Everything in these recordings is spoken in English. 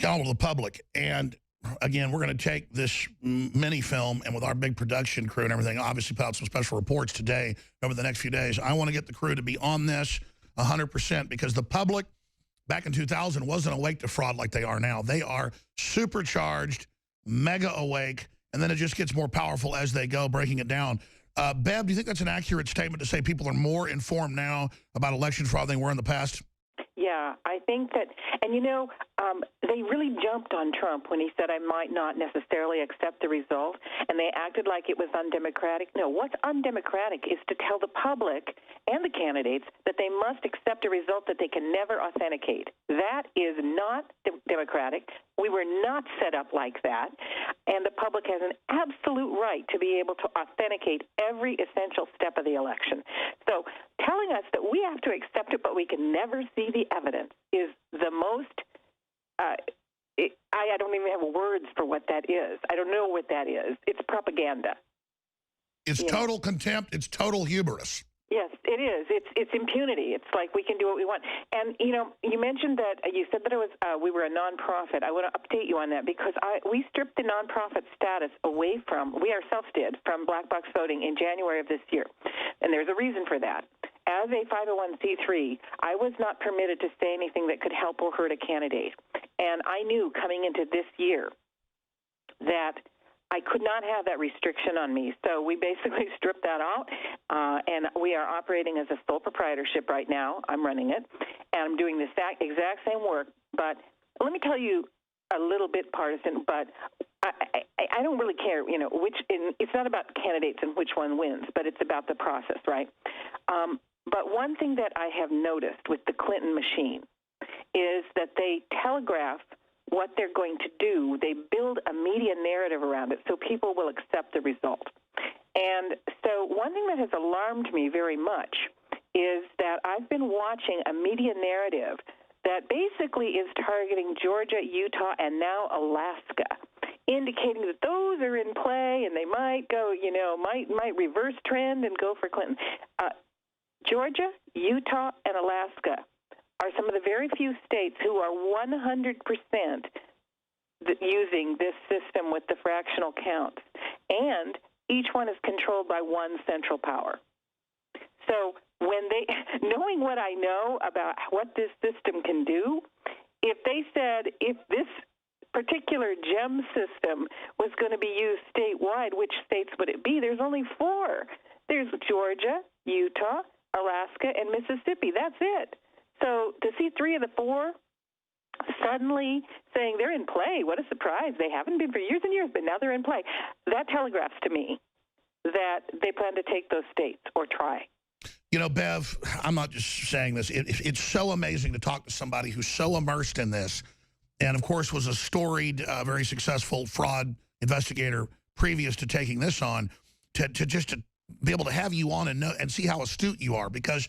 accountable to the public. And again, we're going to take this mini film and with our big production crew and everything, obviously put out some special reports today over the next few days. I want to get the crew to be on this 100% because the public back in 2000 wasn't awake to fraud like they are now. They are supercharged, mega awake, and then it just gets more powerful as they go, breaking it down. Bev, do you think that's an accurate statement to say people are more informed now about election fraud than they were in the past? Yeah, I think that, and you know, they really jumped on Trump when he said I might not necessarily accept the result, and they acted like it was undemocratic. No, what's undemocratic is to tell the public and the candidates that they must accept a result that they can never authenticate. That is not democratic. We were not set up like that, and the public has an absolute right to be able to authenticate every essential step of the election. So telling us that we have to accept it but we can never see the evidence is the most, I don't even have words for what that is. I don't know what that is. It's propaganda. It's total contempt. It's total hubris. Yes, it is. It's impunity. It's like we can do what we want. And, you know, you mentioned that you said that it was we were a nonprofit. I want to update you on that because we stripped the nonprofit status away from, we ourselves did, from black box voting in January of this year. And there's a reason for that. As a 501c3, I was not permitted to say anything that could help or hurt a candidate. And I knew coming into this year that I could not have that restriction on me. So we basically stripped that out, and we are operating as a sole proprietorship right now. I'm running it, and I'm doing the exact same work. But let me tell you a little bit partisan, but I don't really care, you know, it's not about candidates and which one wins, but it's about the process, right? But one thing that I have noticed with the Clinton machine is that they telegraph what they're going to do. They build a media narrative around it so people will accept the result. And so one thing that has alarmed me very much is that I've been watching a media narrative that basically is targeting Georgia, Utah, and now Alaska, indicating that those are in play and they might go, you know, might reverse trend and go for Clinton. Georgia, Utah, and Alaska are some of the very few states who are 100% using this system with the fractional counts. And each one is controlled by one central power. So when knowing what I know about what this system can do, if they said if this particular GEM system was going to be used statewide, which states would it be? There's only 4. There's Georgia, Utah, Alaska, and Mississippi. That's it. So to see 3 of the 4 suddenly saying they're in play, what a surprise. They haven't been for years and years, but now they're in play. That telegraphs to me that they plan to take those states or try. You know, Bev, I'm not just saying this. It's so amazing to talk to somebody who's so immersed in this and, of course, was a storied, very successful fraud investigator previous to taking this on, to be able to have you on and know and see how astute you are, because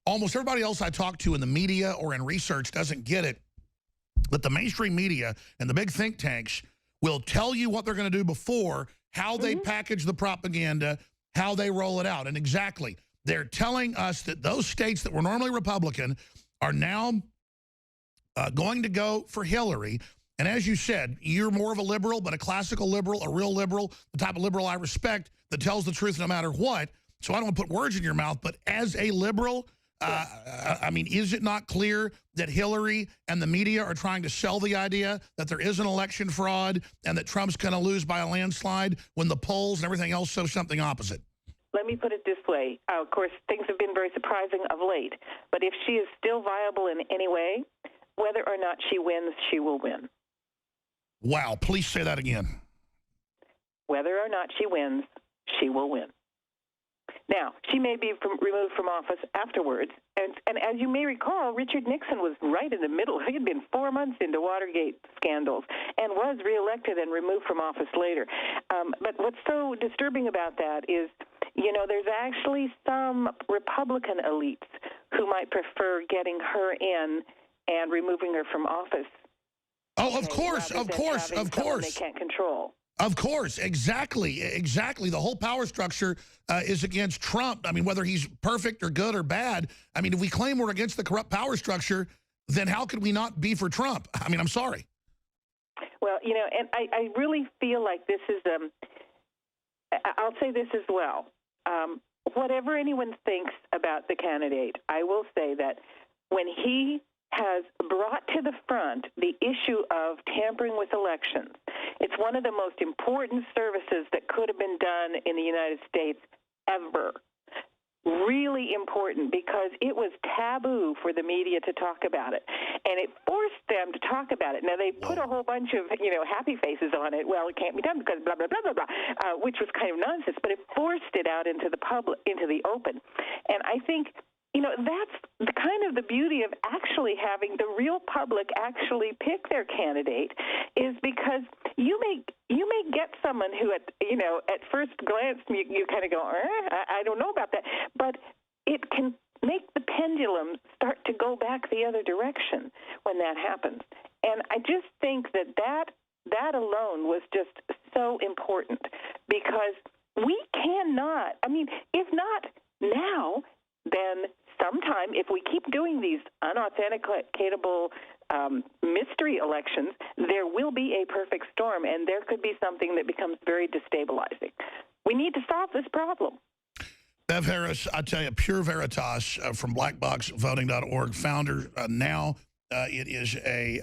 almost everybody else I talk to in the media or in research doesn't get it, but the mainstream media and the big think tanks will tell you what they're going to do before, how they package the propaganda, how they roll it out. And exactly, they're telling us that those states that were normally Republican are now going to go for Hillary. And as you said, you're more of a liberal, but a classical liberal, a real liberal, the type of liberal I respect that tells the truth no matter what. So I don't want to put words in your mouth, but as a liberal, I mean, is it not clear that Hillary and the media are trying to sell the idea that there is an election fraud and that Trump's going to lose by a landslide when the polls and everything else show something opposite? Let me put it this way. Of course, things have been very surprising of late. But if she is still viable in any way, whether or not she wins, she will win. Wow. Please say that again. Whether or not she wins, she will win. Now, she may be removed from office afterwards, and as you may recall, Richard Nixon was right in the middle. He had been 4 months into Watergate scandals and was reelected and removed from office later. But what's so disturbing about that is, you know, there's actually some Republican elites who might prefer getting her in and removing her from office. Oh, of course. They can't control. Of course, exactly. The whole power structure is against Trump. I mean, whether he's perfect or good or bad. I mean, if we claim we're against the corrupt power structure, then how could we not be for Trump? I mean, I'm sorry. Well, and I really feel like this is, I'll say this as well. Whatever anyone thinks about the candidate, I will say that when he has brought to the front the issue of tampering with elections, it's one of the most important services that could have been done in the United States ever. Really important, because it was taboo for the media to talk about it, and it forced them to talk about it. Now, they put a whole bunch of happy faces on it. Well, it can't be done because blah blah blah blah blah, which was kind of nonsense. But it forced it out into the public, into the open, and I think that's the kind of the beauty of actually having the real public actually pick their candidate, is because you may get someone who at first glance you kind of go, I don't know about that, but it can make the pendulum start to go back the other direction when that happens. And I just think that alone was just so important, because we cannot, if not now, then sometime, if we keep doing these unauthenticatable mystery elections, there will be a perfect storm, and there could be something that becomes very destabilizing. We need to solve this problem. Bev Harris, I tell you, Pure Veritas from blackboxvoting.org, founder now. It is a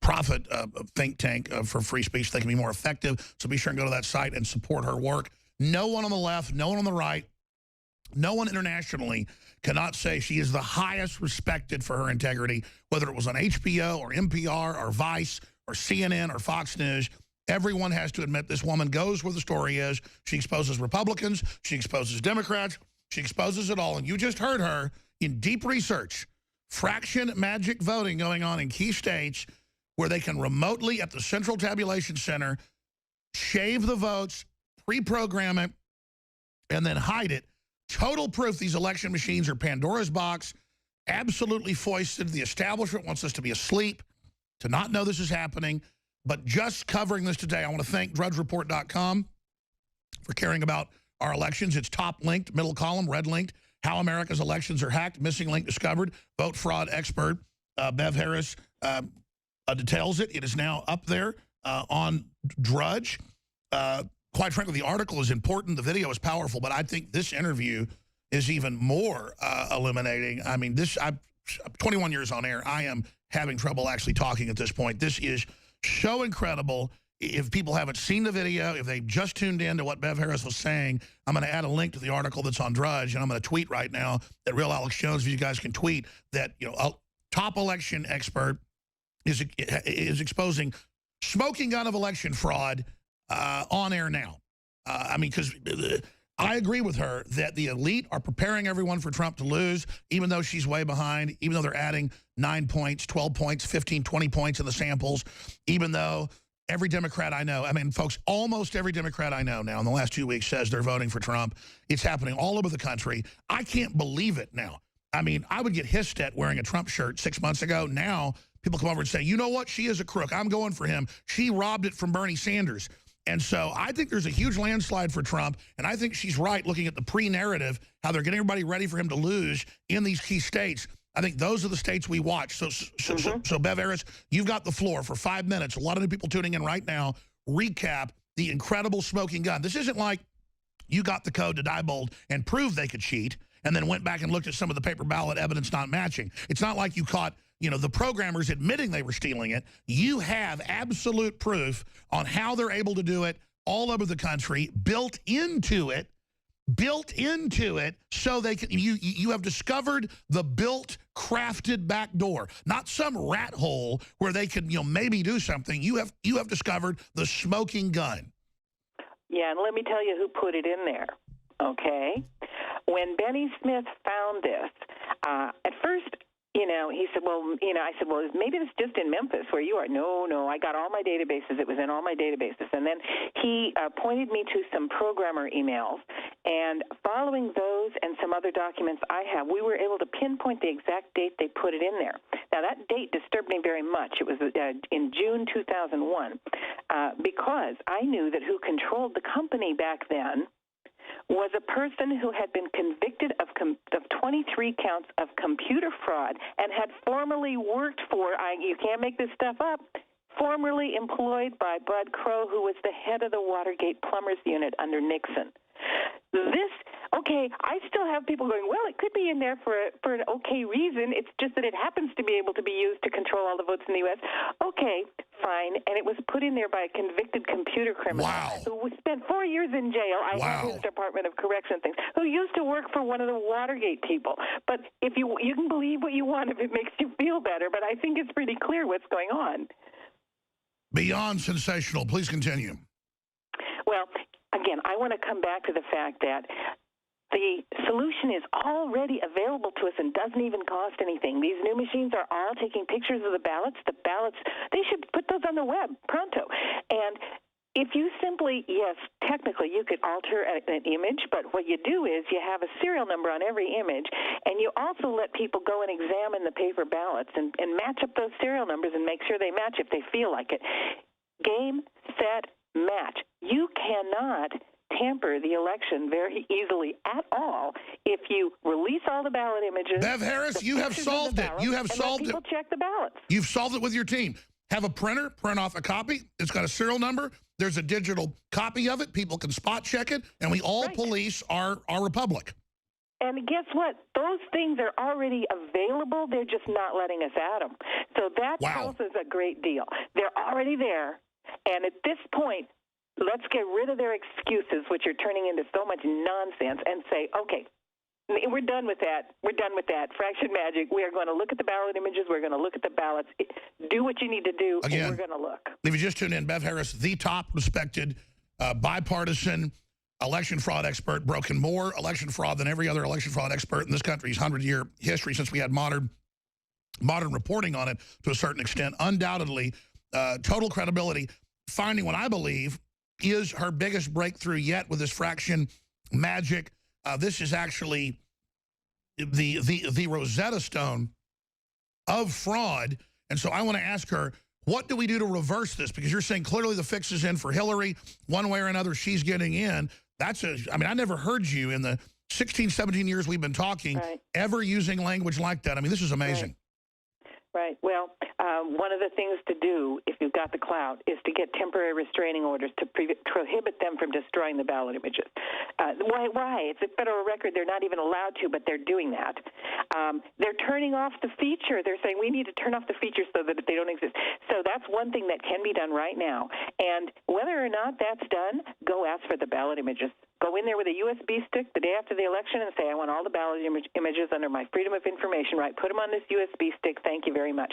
profit think tank for free speech. They can be more effective, so be sure and go to that site and support her work. No one on the left, no one on the right, no one internationally cannot say she is the highest respected for her integrity, whether it was on HBO or NPR or Vice or CNN or Fox News. Everyone has to admit this woman goes where the story is. She exposes Republicans. She exposes Democrats. She exposes it all. And you just heard her in deep research, fraction magic voting going on in key states where they can remotely, at the Central Tabulation Center, shave the votes, pre-program it, and then hide it. Total proof these election machines are Pandora's box, absolutely foisted. The establishment wants us to be asleep, to not know this is happening. But just covering this today, I want to thank DrudgeReport.com for caring about our elections. It's top linked, middle column, red linked. How America's elections are hacked, missing link discovered. Vote fraud expert Bev Harris details it. It is now up there on Drudge. Quite frankly, the article is important. The video is powerful, but I think this interview is even more illuminating. I mean, I'm 21 years on air. I am having trouble actually talking at this point. This is so incredible. If people haven't seen the video, if they just tuned in to what Bev Harris was saying, I'm going to add a link to the article that's on Drudge, and I'm going to tweet right now at Real Alex Jones, if you guys can tweet, that a top election expert is exposing smoking gun of election fraud on air now. I mean, because I agree with her that the elite are preparing everyone for Trump to lose, even though she's way behind, even though they're adding 9 points, 12 points, 15, 20 points in the samples, even though every Democrat I know, folks, almost every Democrat I know now in the last 2 weeks says they're voting for Trump. It's happening all over the country. I can't believe it now. I would get hissed at wearing a Trump shirt 6 months ago. Now people come over and say, you know what? She is a crook. I'm going for him. She robbed it from Bernie Sanders. And so I think there's a huge landslide for Trump, and I think she's right looking at the pre-narrative, how they're getting everybody ready for him to lose in these key states. I think those are the states we watch. So Bev Harris, you've got the floor for 5 minutes. A lot of new people tuning in right now. Recap the incredible smoking gun. This isn't like you got the code to Diebold and proved they could cheat and then went back and looked at some of the paper ballot evidence not matching. It's not like you caught the programmers admitting they were stealing it. You have absolute proof on how they're able to do it all over the country, built into it, so they can. You have discovered the built, crafted back door, not some rat hole where they could maybe do something. You have discovered the smoking gun. Yeah, and let me tell you who put it in there. Okay, when Benny Smith found this, at first. He said, I said, well, maybe it's just in Memphis where you are. No, I got all my databases. It was in all my databases. And then he pointed me to some programmer emails. And following those and some other documents I have, we were able to pinpoint the exact date they put it in there. Now, that date disturbed me very much. It was in June 2001 because I knew that who controlled the company back then was a person who had been convicted of 23 counts of computer fraud and had formerly worked for, you can't make this stuff up, formerly employed by Bud Crow, who was the head of the Watergate Plumbers Unit under Nixon. I still have people going, well, it could be in there for an okay reason. It's just that it happens to be able to be used to control all the votes in the U.S. Okay, fine. And it was put in there by a convicted computer criminal who spent 4 years in jail. I have his Department of Correction things, who used to work for one of the Watergate people. But if you can believe what you want if it makes you feel better, but I think it's pretty clear what's going on. Beyond sensational. Please continue. Well, again, I want to come back to the fact that the solution is already available to us and doesn't even cost anything. These new machines are all taking pictures of the ballots. The ballots, they should put those on the web pronto. And if you simply, yes, technically you could alter an image, but what you do is you have a serial number on every image, and you also let people go and examine the paper ballots and match up those serial numbers and make sure they match if they feel like it. Game, set, match. You cannot tamper the election very easily at all if you release all the ballot images. Bev Harris, you have solved it. You have solved it. People check the ballots. You've solved it with your team. Have a printer, print off a copy. It's got a serial number. There's a digital copy of it. People can spot check it, and we all police our republic. And guess what? Those things are already available. They're just not letting us at them. So that tells us a great deal. They're already there. And at this point, let's get rid of their excuses, which are turning into so much nonsense, and say, okay, we're done with that. We're done with that. Fraction magic. We are going to look at the ballot images. We're going to look at the ballots. Do what you need to do, and we're going to look. If you just tuned in, Bev Harris, the top respected, bipartisan election fraud expert, broken more election fraud than every other election fraud expert in this country's 100-year history since we had modern reporting on it to a certain extent. Undoubtedly, total credibility. Finding what I believe is her biggest breakthrough yet with this fraction magic. This is actually the Rosetta Stone of fraud. And so I want to ask her, what do we do to reverse this? Because you're saying clearly the fix is in for Hillary. One way or another, she's getting in. I mean, I never heard you in the 16, 17 years we've been talking ever using language like that. I mean, this is amazing. Right. Well, one of the things to do, if you've got the clout, is to get temporary restraining orders to prohibit them from destroying the ballot images. Why? It's a federal record. They're not even allowed to, but they're doing that. They're turning off the feature. They're saying we need to turn off the feature so that they don't exist. So that's one thing that can be done right now. And whether or not that's done, go ask for the ballot images. Go in there with a USB stick the day after the election and say, I want all the ballot images under my Freedom of Information right. Put them on this USB stick. Thank you very much.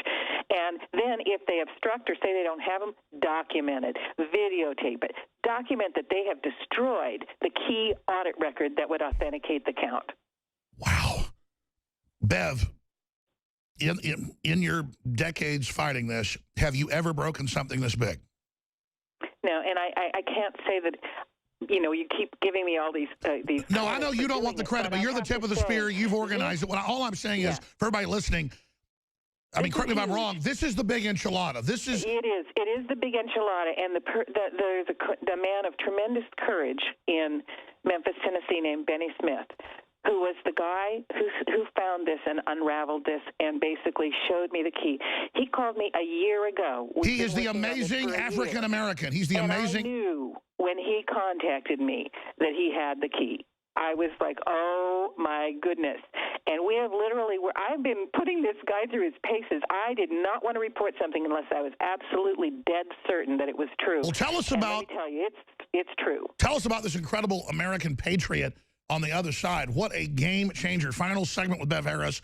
And then if they obstruct or say they don't have them, document it. Videotape it. Document that they have destroyed the key audit record that would authenticate the count. Wow. Bev, in your decades fighting this, have you ever broken something this big? No, and I can't say that. You know, you keep giving me all these. No, I know you don't want the credit, but you're the tip of the spear. You've organized it. Well, all I'm saying is, for everybody listening, I mean, correct me if I'm wrong, this is the big enchilada. This is... It is the big enchilada, and there's a man of tremendous courage in Memphis, Tennessee, named Benny Smith, who was the guy who found this and unraveled this and basically showed me the key. He called me a year ago. He is the amazing African-American. He's the amazing... I knew when he contacted me that he had the key. I was like, oh, my goodness. And we have literally, I've been putting this guy through his paces. I did not want to report something unless I was absolutely dead certain that it was true. Well, tell us about... Let me tell you, it's true. Tell us about this incredible American patriot on the other side. What a game changer. Final segment with Bev Harris.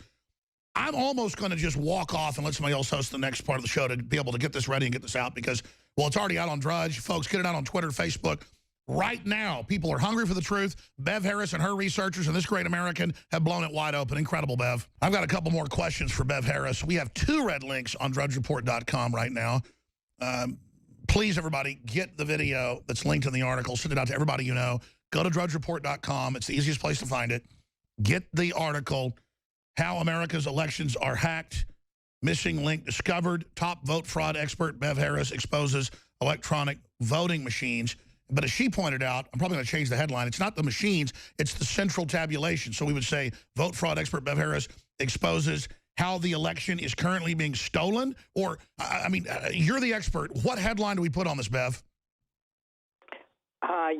I'm almost going to just walk off and let somebody else host the next part of the show to be able to get this ready and get this out because, well, it's already out on Drudge. Folks, get it out on Twitter, Facebook. Right now, people are hungry for the truth. Bev Harris and her researchers and this great American have blown it wide open. Incredible, Bev. I've got a couple more questions for Bev Harris. We have 2 red links on drudgereport.com right now. Please, everybody, get the video that's linked in the article. Send it out to everybody you know. Go to drudgereport.com. It's the easiest place to find it. Get the article, How America's Elections Are Hacked. Missing link discovered. Top vote fraud expert Bev Harris exposes electronic voting machines. But as she pointed out, I'm probably going to change the headline. It's not the machines. It's the central tabulation. So we would say vote fraud expert Bev Harris exposes how the election is currently being stolen? Or, I mean, you're the expert. What headline do we put on this, Bev?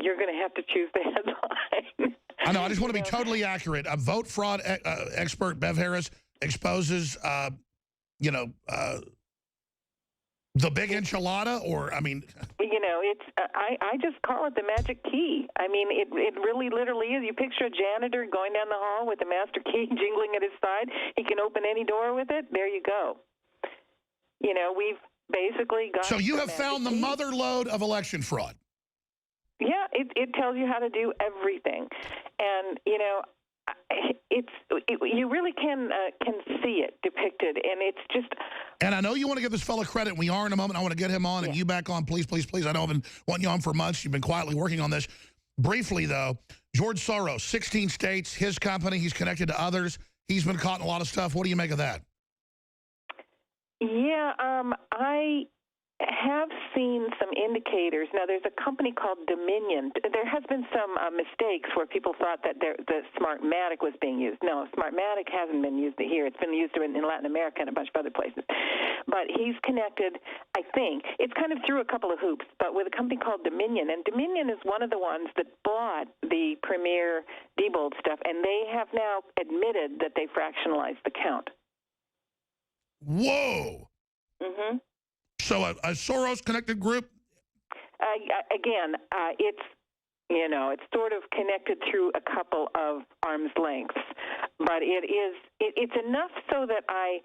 You're going to have to choose the headline. I know. I just want to be totally accurate. A vote fraud expert, Bev Harris, exposes, the big enchilada, or, I mean... You know, it's I just call it the magic key. I mean, it really literally is. You picture a janitor going down the hall with the master key jingling at his side. He can open any door with it. There you go. You know, we've basically got... So you have found the mother lode of election fraud. Yeah, it tells you how to do everything. And, you know, you really can see it depicted, and it's just... And I know you want to give this fellow credit. We are in a moment. I want to get him on and you back on, please, please, please. I know I've been wanting you on for months. You've been quietly working on this. Briefly, though, George Soros, 16 states, his company, he's connected to others. He's been caught in a lot of stuff. What do you make of that? Yeah, I have seen some indicators. Now, there's a company called Dominion. There has been some mistakes where people thought that the Smartmatic was being used. No, Smartmatic hasn't been used here. It's been used in Latin America and a bunch of other places. But he's connected, I think, it's kind of through a couple of hoops, but with a company called Dominion. And Dominion is one of the ones that bought the Premier Diebold stuff, and they have now admitted that they fractionalized the count. Whoa. Mm-hmm. So a Soros-connected group? Again, it's, you know, it's sort of connected through a couple of arm's lengths, but it's enough so that I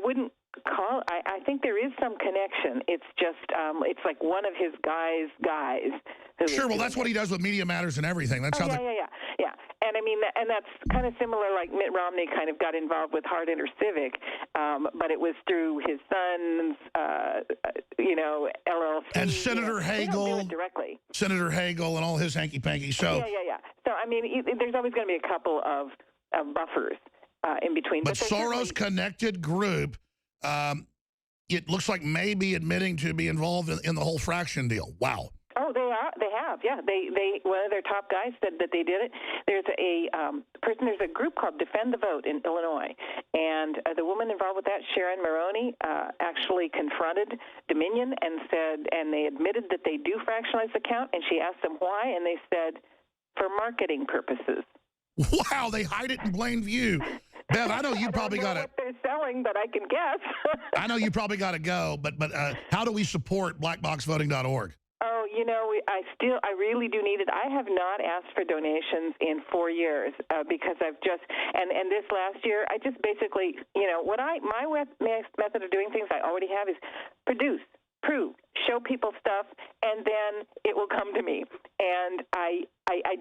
wouldn't call. I think there is some connection. It's just it's like one of his guys. Sure. Well, that's what he does with Media Matters and everything. That's how. Yeah. And I mean, and that's kind of similar. Like Mitt Romney kind of got involved with Hard Civic, but it was through his son's, LLC. And Senator Hagel. They don't do it directly. Senator Hagel and all his hanky-panky. So. Yeah. So I mean, there's always going to be a couple of buffers in between. But Soros-connected group. It looks like maybe admitting to be involved in the whole fraction deal. Wow. Oh, they have, yeah. They one of their top guys said that they did it. There's there's a group called Defend the Vote in Illinois, and the woman involved with that, Sharon Maroney, actually confronted Dominion and they admitted that they do fractionalize the count, and she asked them why, and they said, for marketing purposes. Wow, they hide it in plain view. Bev, I know you probably got to... what they're selling, but I can guess. I know you probably got to go, but how do we support blackboxvoting.org? Oh, you know, I really do need it. I have not asked for donations in 4 years because I've just, and this last year, I just basically, you know, my method of doing things I already have is produce, prove, show people stuff, and then it will come to me. And I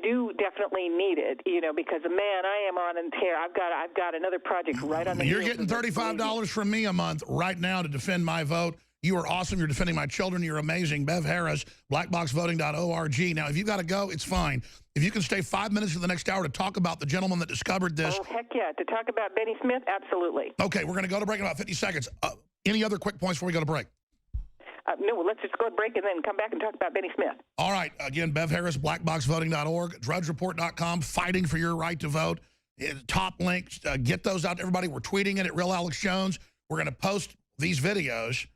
do definitely need it, you know, because man, I am on a tear. I've got another project right on the. You're getting $35 from me a month right now to defend my vote. You are awesome. You're defending my children. You're amazing. Bev Harris, blackboxvoting.org. Now, if you got to go, it's fine. If you can stay 5 minutes for the next hour to talk about the gentleman that discovered this. Oh, heck yeah. To talk about Benny Smith, absolutely. Okay, we're going to go to break in about 50 seconds. Any other quick points before we go to break? No, let's just go to break and then come back and talk about Benny Smith. All right. Again, Bev Harris, blackboxvoting.org, drudgereport.com, fighting for your right to vote. Top links. Get those out to everybody. We're tweeting it at Real Alex Jones. We're going to post these videos.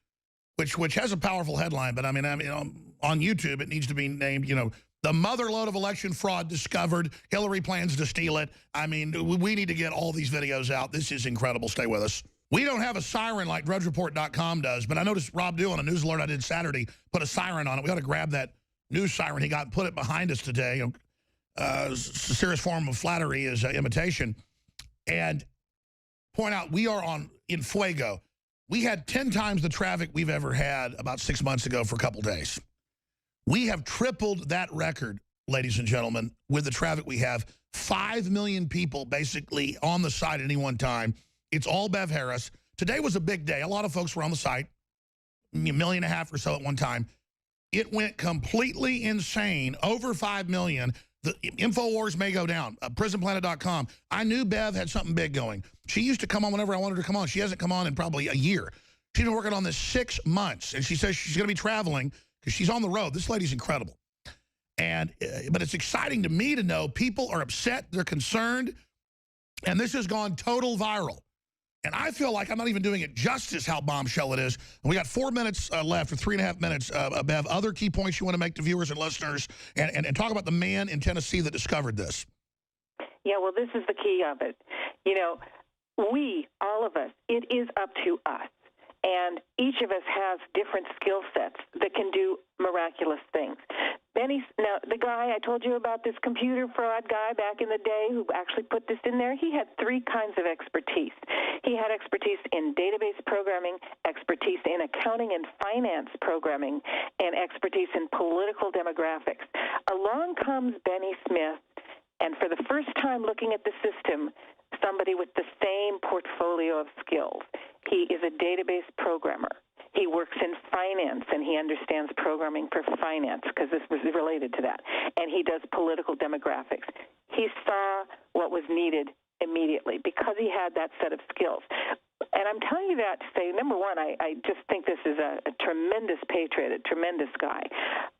Which has a powerful headline, but I mean, on YouTube, it needs to be named, the mother lode of election fraud discovered. Hillary plans to steal it. I mean, we need to get all these videos out. This is incredible. Stay with us. We don't have a siren like drudgereport.com does, but I noticed Rob Dew on a news alert I did Saturday put a siren on it. We ought to grab that news siren he got and put it behind us today. A serious form of flattery is imitation. And point out, we are in Fuego. We had 10 times the traffic we've ever had about 6 months ago for a couple days. We have tripled that record, ladies and gentlemen, with the traffic we have. 5 million people basically on the site at any one time. It's all Bev Harris. Today was a big day. A lot of folks were on the site, 1.5 million or so at one time. It went completely insane, over 5 million. The InfoWars may go down, prisonplanet.com. I knew Bev had something big going. She used to come on whenever I wanted her to come on. She hasn't come on in probably a year. She's been working on this 6 months, and she says she's going to be traveling because she's on the road. This lady's incredible. But it's exciting to me to know people are upset, they're concerned, and this has gone total viral. And I feel like I'm not even doing it justice how bombshell it is. And we got 4 minutes left, or 3.5 minutes. Bev, other key points you want to make to viewers and listeners, and talk about the man in Tennessee that discovered this. Yeah, well, this is the key of it. You know, we, all of us, it is up to us. And each of us has different skill sets that can do miraculous things. Now, the guy I told you about, this computer fraud guy back in the day who actually put this in there, he had 3 kinds of expertise. He had expertise in database programming, expertise in accounting and finance programming, and expertise in political demographics. Along comes Benny Smith, and for the first time looking at the system, somebody with the same portfolio of skills. He is a database programmer. He works in finance, and he understands programming for finance because this was related to that. And he does political demographics. He saw what was needed immediately because he had that set of skills. And I'm telling you that to say, number one, I just think this is a tremendous patriot, a tremendous guy.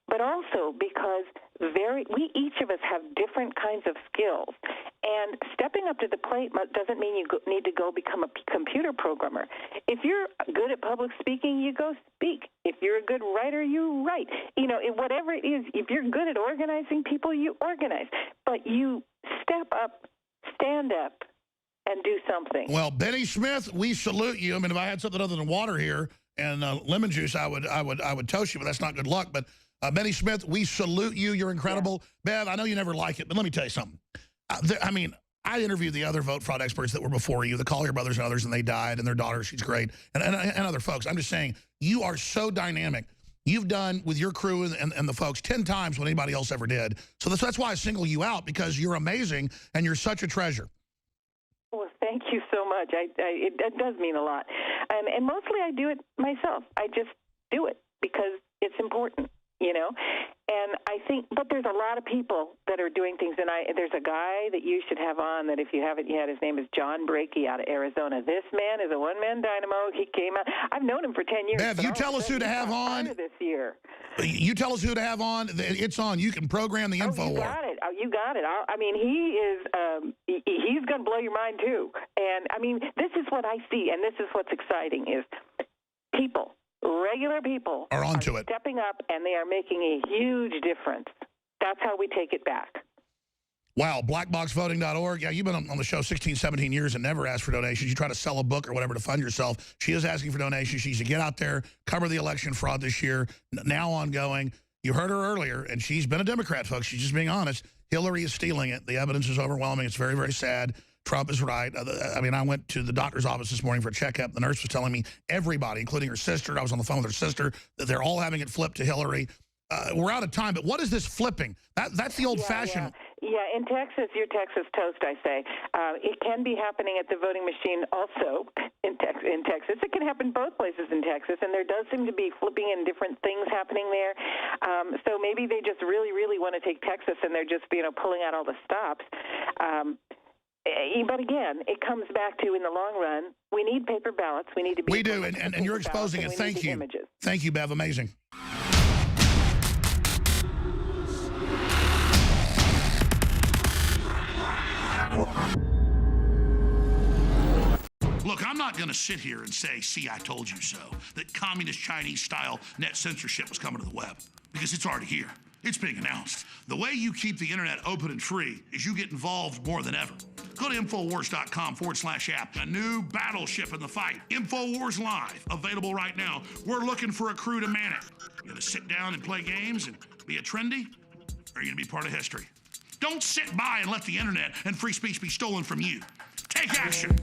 But also because we each of us have different kinds of skills. And stepping up to the plate doesn't mean you need to go become a computer programmer. If you're good at public speaking, you go speak. If you're a good writer, you write. You know, whatever it is, if you're good at organizing people, you organize. But you step up, stand up, and do something. Well, Benny Smith, we salute you. I mean, if I had something other than water here and lemon juice, I would toast you, but that's not good luck. But Benny Smith, we salute you. You're incredible. Yeah. Bev, I know you never like it, but let me tell you something. I mean, I interviewed the other vote fraud experts that were before you, the Collier brothers and others, and they died, and their daughter, she's great, and other folks. I'm just saying, you are so dynamic. You've done with your crew and the folks 10 times what anybody else ever did. So that's why I single you out, because you're amazing, and you're such a treasure. Well, thank you so much. It does mean a lot. And mostly I do it myself. I just do it because it's important, you know. And I think, but there's a lot of people that are doing things. And there's a guy that you should have on that if you haven't yet, his name is John Brakey out of Arizona. This man is a one-man dynamo. He came out. I've known him for 10 years. Bev, you tell us who to have on. This year. You tell us who to have on. It's on. You can program the info war. You got it. You got it. I mean, he is. He's going to blow your mind too. And I mean, this is what I see, and this is what's exciting: is people, regular people, are onto it, stepping up, and they are making a huge difference. That's how we take it back. Wow, blackboxvoting.org. Yeah, you've been on the show 16, 17 years and never asked for donations. You try to sell a book or whatever to fund yourself. She is asking for donations. She should get out there, cover the election fraud this year, now ongoing. You heard her earlier, and she's been a Democrat, folks. She's just being honest. Hillary is stealing it. The evidence is overwhelming. It's very, very sad. Trump is right. I mean, I went to the doctor's office this morning for a checkup. The nurse was telling me everybody, including her sister, I was on the phone with her sister, that they're all having it flipped to Hillary. We're out of time, but what is this flipping? That's the old-fashioned... Yeah, in Texas, you're Texas toast, I say. It can be happening at the voting machine also in Texas. It can happen both places in Texas, and there does seem to be flipping and different things happening there. So maybe they just really, really want to take Texas, and they're just, pulling out all the stops. But again, it comes back to, in the long run, we need paper ballots. We need to be... We do, and you're exposing it. Thank you. Thank you, Bev. Amazing. Look, I'm not going to sit here and say, see, I told you so, that communist Chinese-style net censorship was coming to the web, because it's already here. It's being announced. The way you keep the internet open and free is you get involved more than ever. Go to Infowars.com/app. A new battleship in the fight. Infowars Live, available right now. We're looking for a crew to man it. You going to sit down and play games and be a trendy? Or are you going to be part of history? Don't sit by and let the internet and free speech be stolen from you. Take action.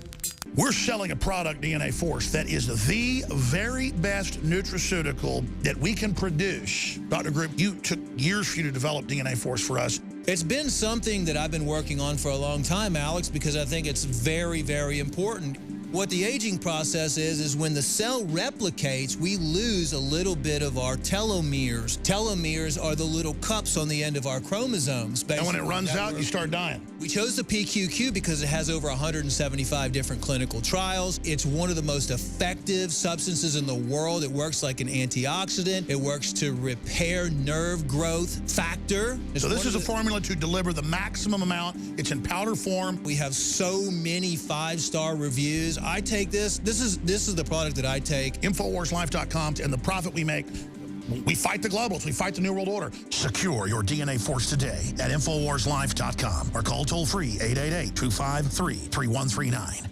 We're selling a product, DNA Force, that is the very best nutraceutical that we can produce. Dr. Group, you took years for you to develop DNA Force for us. It's been something that I've been working on for a long time, Alex, because I think it's very, very important. What the aging process is when the cell replicates, we lose a little bit of our telomeres. Telomeres are the little cups on the end of our chromosomes. And when it runs out, you start dying. We chose the PQQ because it has over 175 different clinical trials. It's one of the most effective substances in the world. It works like an antioxidant. It works to repair nerve growth factor. So this is a formula to deliver the maximum amount. It's in powder form. We have so many 5-star reviews. I take this. This is the product that I take. InfoWarsLife.com, and the profit we make, we fight the globals. We fight the New World Order. Secure your DNA force today at InfoWarsLife.com or call toll-free 888-253-3139.